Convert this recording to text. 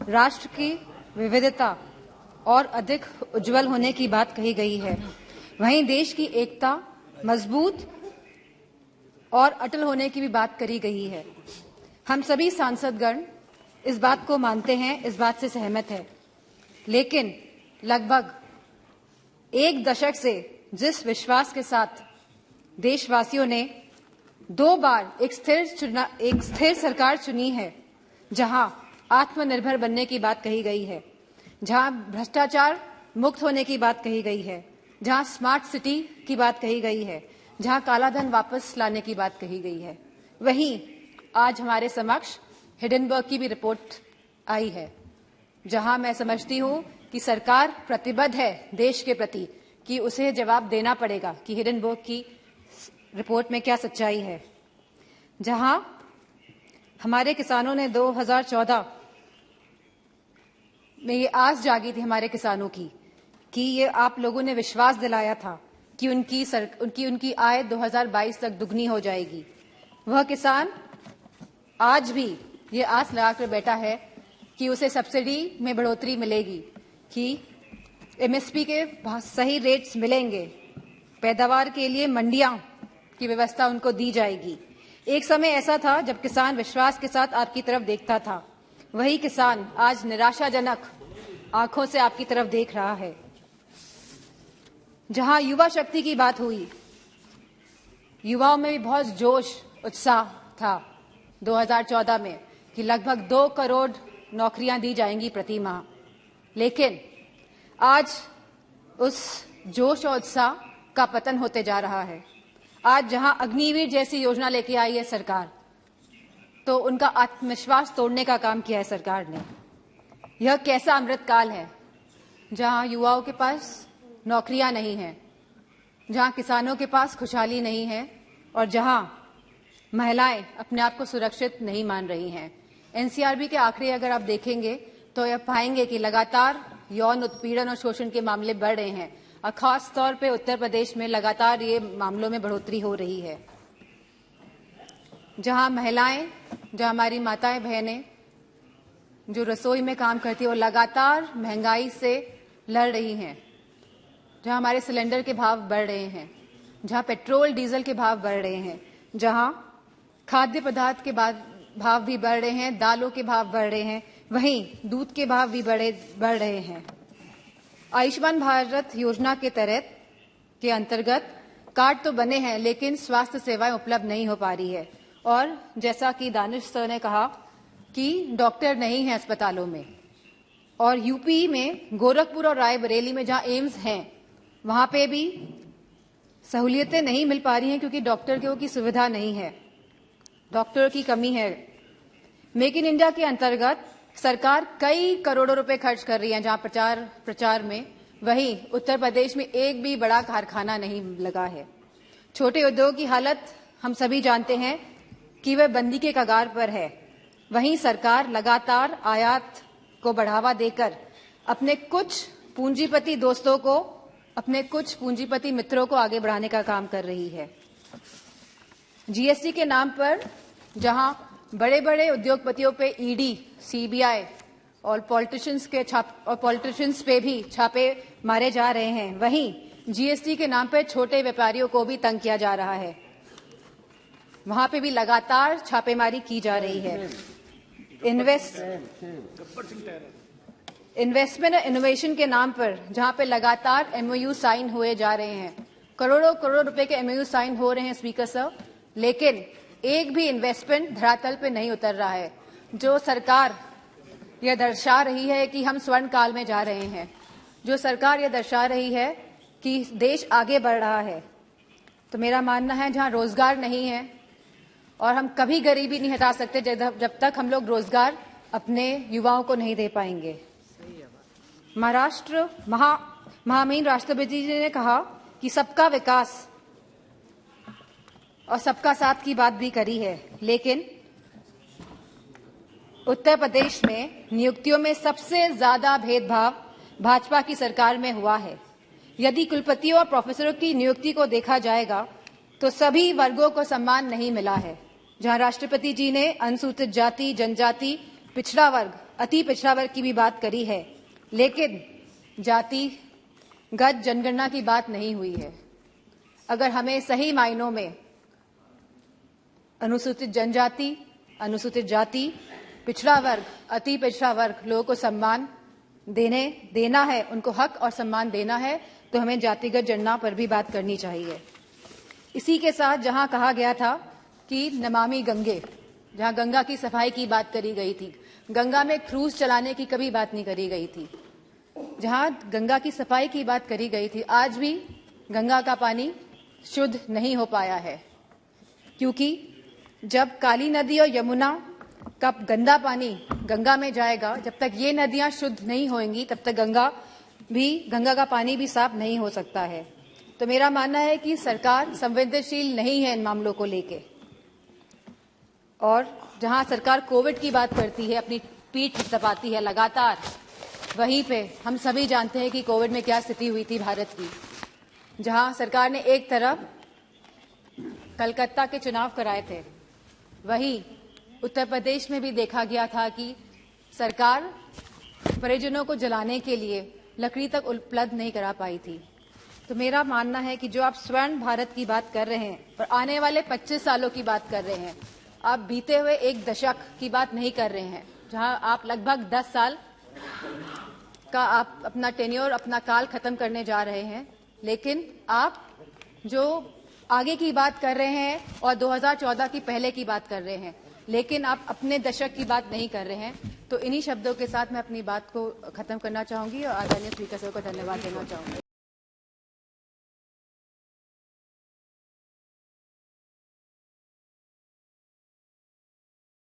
राष्ट्र की विविधता और अधिक उज्जवल होने की बात कही गई है। वहीं देश की एकता मजबूत और अटल होने की भी बात करी गई है। हम सभी सांसदगण इस बात को मानते हैं, इस बात से सहमत है। लेकिन लगभग एक दशक से जिस विश्वास के साथ देशवासियों ने 2 बार एक स्थिर सरकार चुनी है, जहां आत्मनिर्भर बनने की बात कही गई है, जहां भ्रष्टाचार मुक्त होने की बात कही गई है, जहां स्मार्ट सिटी की बात कही गई है, जहां कालाधन वापस लाने की बात कही गई है, वहीं आज हमारे समक्ष हिडेनबर्ग की भी रिपोर्ट आई है, जहां मैं समझती हूं कि सरकार प्रतिबद्ध है देश के प्रति कि उसे जवाब देना पड़ेगा कि हिडेनबर्ग की रिपोर्ट में क्या सच्चाई है। जहां हमारे किसानों ने 2014 में ये आस जागी थी हमारे किसानों की कि ये आप लोगों ने विश्वास दिलाया था कि उनकी आय 2022 तक दुगनी हो जाएगी। वह किसान आज भी ये आस लगाकर बैठा है कि उसे सब्सिडी में बढ़ोतरी मिलेगी, कि एमएसपी के सही रेट्स मिलेंगे, पैदावार के लिए मंडियां की व्यवस्था उनको दी जाएगी। एक समय ऐसा था जब किसान विश्वास के साथ आपकी तरफ देखता था। वही किसान आज निराशाजनक आंखों से आपकी तरफ देख रहा है। जहां युवा शक्ति की बात हुई, युवाओं में भी बहुत जोश उत्साह था 2014 में कि लगभग 2 करोड़ नौकरियां दी जाएंगी प्रति माह। लेकिन आज उस जोश और उत्साह का पतन होते जा रहा है। आज जहां अग्निवीर जैसी योजना लेके आई है सरकार, तो उनका आत्मविश्वास तोड़ने का काम किया है सरकार ने। यह कैसा अमृतकाल है जहां युवाओं के पास नौकरियां नहीं हैं, जहां किसानों के पास खुशहाली नहीं है और जहां महिलाएं अपने आप को सुरक्षित नहीं मान रही हैं। एनसीआरबी के आंकड़े अगर आप देखेंगे तो यह पाएंगे कि लगातार यौन उत्पीड़न और शोषण के मामले बढ़ रहे हैं और खास तौर पे उत्तर प्रदेश में लगातार ये मामलों में बढ़ोतरी हो रही है। जहां महिलाएं, जहां हमारी माताएं बहनें जो रसोई में काम करती है वो लगातार महंगाई से लड़ रही हैं, जहां हमारे सिलेंडर के भाव बढ़ रहे हैं, जहां पेट्रोल डीजल के भाव बढ़ रहे हैं, जहां खाद्य पदार्थ के भाव भी बढ़ रहे हैं, दालों के भाव बढ़ रहे हैं, वहीं दूध के भाव भी बढ़ रहे हैं। आयुष्मान भारत योजना के तहत के अंतर्गत कार्ड तो बने हैं, लेकिन स्वास्थ्य सेवाएं उपलब्ध नहीं हो पा रही है। और जैसा कि दानिश सर ने कहा कि डॉक्टर नहीं है अस्पतालों में, और यूपी में गोरखपुर और रायबरेली में जहां एम्स हैं वहां पे भी सहूलियतें नहीं मिल पा रही हैं क्योंकि डॉक्टर की सुविधा नहीं है, डॉक्टर की कमी है। मेक इन इंडिया के अंतर्गत सरकार कई करोड़ों रुपए खर्च कर रही है जहां प्रचार में, वहीं उत्तर प्रदेश में एक भी बड़ा कारखाना नहीं लगा है। छोटे उद्योग की हालत हम सभी जानते हैं कि वह बंदी के कगार पर है। वहीं सरकार लगातार आयात को बढ़ावा देकर अपने कुछ पूंजीपति दोस्तों को, अपने कुछ पूंजीपति मित्रों को आगे बढ़ाने का काम कर रही है। जीएसटी के नाम पर जहां बड़े बड़े उद्योगपतियों पे ईडी, सीबीआई और पॉलिटिशियंस पे भी छापे मारे जा रहे हैं, वहीं जीएसटी के नाम पर छोटे व्यापारियों को भी तंग किया जा रहा है। वहां पे भी लगातार छापेमारी की जा रही है। इन्वेस्टमेंट और इनोवेशन के नाम पर जहां पे लगातार एमओयू साइन हुए जा रहे हैं, करोड़ों करोड़ रुपए के एमओयू साइन हो रहे हैं स्पीकर सर, लेकिन एक भी इन्वेस्टमेंट धरातल पे नहीं उतर रहा है। जो सरकार यह दर्शा रही है कि हम स्वर्ण काल में जा रहे हैं, जो सरकार यह दर्शा रही है कि देश आगे बढ़ रहा है, तो मेरा मानना है जहां रोजगार नहीं है, और हम कभी गरीबी नहीं हटा सकते जब तक हम लोग रोजगार अपने युवाओं को नहीं दे पाएंगे। महाराष्ट्र महामहिम राष्ट्रपति जी ने कहा कि सबका विकास और सबका साथ की बात भी करी है, लेकिन उत्तर प्रदेश में नियुक्तियों में सबसे ज्यादा भेदभाव भाजपा की सरकार में हुआ है। यदि कुलपतियों और प्रोफेसरों की नियुक्ति को देखा जाएगा तो सभी वर्गों को सम्मान नहीं मिला है। जहां राष्ट्रपति जी ने अनुसूचित जाति, जनजाति, पिछड़ा वर्ग, अति पिछड़ा वर्ग की भी बात करी है, लेकिन जातिगत जनगणना की बात नहीं हुई है। अगर हमें सही मायनों में अनुसूचित जनजाति, अनुसूचित जाति, पिछड़ा वर्ग, अति पिछड़ा वर्ग लोगों को सम्मान देना है, उनको हक और सम्मान देना है, तो हमें जातिगत जनगणना पर भी बात करनी चाहिए। इसी के साथ जहां कहा गया था कि नमामि गंगे, जहां गंगा की सफाई की बात करी गई थी, गंगा में क्रूज चलाने की कभी बात नहीं करी गई थी। जहां गंगा की सफाई की बात करी गई थी, आज भी गंगा का पानी शुद्ध नहीं हो पाया है, क्योंकि जब काली नदी और यमुना का गंदा पानी गंगा में जाएगा, जब तक ये नदियां शुद्ध नहीं होंगी, तब तक गंगा का पानी भी साफ नहीं हो सकता है। तो मेरा मानना है कि सरकार संवेदनशील नहीं है इन मामलों को लेके, और जहां सरकार कोविड की बात करती है, अपनी पीठ थपथपाती है लगातार, वहीं पे हम सभी जानते हैं कि कोविड में क्या स्थिति हुई थी भारत की। जहां सरकार ने एक तरफ कलकत्ता के चुनाव कराए थे, वहीं उत्तर प्रदेश में भी देखा गया था कि सरकार परिजनों को जलाने के लिए लकड़ी तक उपलब्ध नहीं करा पाई थी। तो मेरा मानना है कि जो आप स्वर्ण भारत की बात कर रहे हैं और आने वाले 25 सालों की बात कर रहे हैं, आप बीते हुए एक दशक की बात नहीं कर रहे हैं, जहां आप लगभग 10 साल का आप अपना टेन्योर, अपना काल खत्म करने जा रहे हैं। लेकिन आप जो आगे की बात कर रहे हैं और 2014 की पहले की बात कर रहे हैं, लेकिन आप अपने दशक की बात नहीं कर रहे हैं। तो इन्हीं शब्दों के साथ मैं अपनी बात को खत्म करना चाहूंगी और आदरणीय स्पीकर साहब को धन्यवाद देना चाहूंगी।